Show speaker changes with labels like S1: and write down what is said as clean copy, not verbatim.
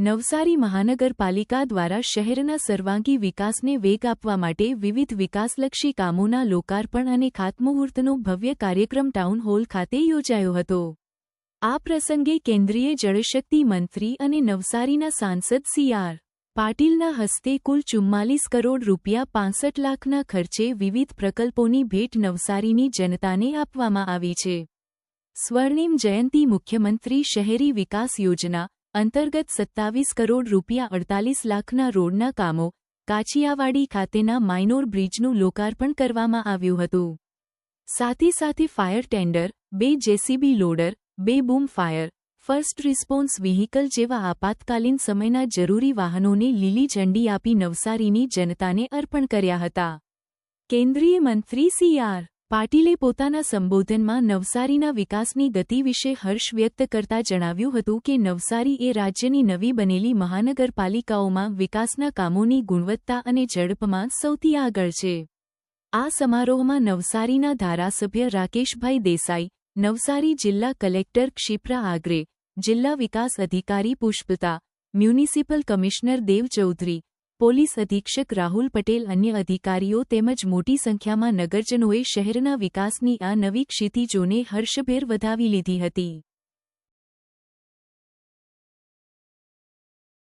S1: નવસારી મહાનગરપાલિકા દ્વારા શહેરના સર્વાંગી વિકાસને વેગ આપવા માટે વિવિધ વિકાસલક્ષી કામોના લોકાર્પણ અને ખાતમુહૂર્તનો ભવ્ય કાર્યક્રમ ટાઉન હોલ ખાતે યોજાયો હતો. આ પ્રસંગે કેન્દ્રીય જળશક્તિ મંત્રી અને નવસારીના સાંસદ સી.આર. પાટીલના હસ્તે કુલ 44 કરોડ રૂપિયા 65 લાખના ખર્ચે વિવિધ પ્રકલ્પોની ભેટ નવસારીની જનતાને આપવામાં આવી છે. સ્વર્ણિમ જયંતી મુખ્યમંત્રી શહેરી વિકાસ યોજના અંતર્ગત 27 કરોડ રૂપિયા 48 લાખના રોડના કામો, કાછિયાવાડી ખાતેના માઇનોર બ્રિજનું લોકાર્પણ કરવામાં આવ્યું હતું. સાથે ફાયર ટેન્ડર, 2 જેસીબી લોડર, 2 બૂમ ફાયર, ફર્સ્ટ રિસ્પોન્સ વ્હીકલ જેવા આપાતકાલીન સમયના જરૂરી વાહનોને લીલી ઝંડી આપી નવસારીની જનતાને અર્પણ કર્યા હતા. કેન્દ્રીય મંત્રી સી.આર. પાટીલે પોતાના સંબોધનમાં નવસારીના વિકાસની ગતિ વિશે હર્ષ વ્યક્ત કરતા જણાવ્યું હતું કે નવસારી એ રાજ્યની નવી બનેલી મહાનગરપાલિકાઓમાં વિકાસના કામોની ગુણવત્તા અને ઝડપમાં સૌથી આગળ છે. આ સમારોહમાં નવસારીના ધારાસભ્ય રાકેશભાઈ દેસાઈ, નવસારી જિલ્લા કલેક્ટર ક્ષિપ્રા આગરે, જિલ્લા વિકાસ અધિકારી પુષ્પતા, મ્યુનિસિપલ કમિશનર દેવ ચૌધરી, પોલીસ અધિક્ષક રાહુલ પટેલ, અન્ય અધિકારીઓ તેમજ મોટી સંખ્યામાં નગરજનોએ શહેરના વિકાસની આ નવી ક્ષિતિજોને હર્ષભેર વધાવી લીધી હતી.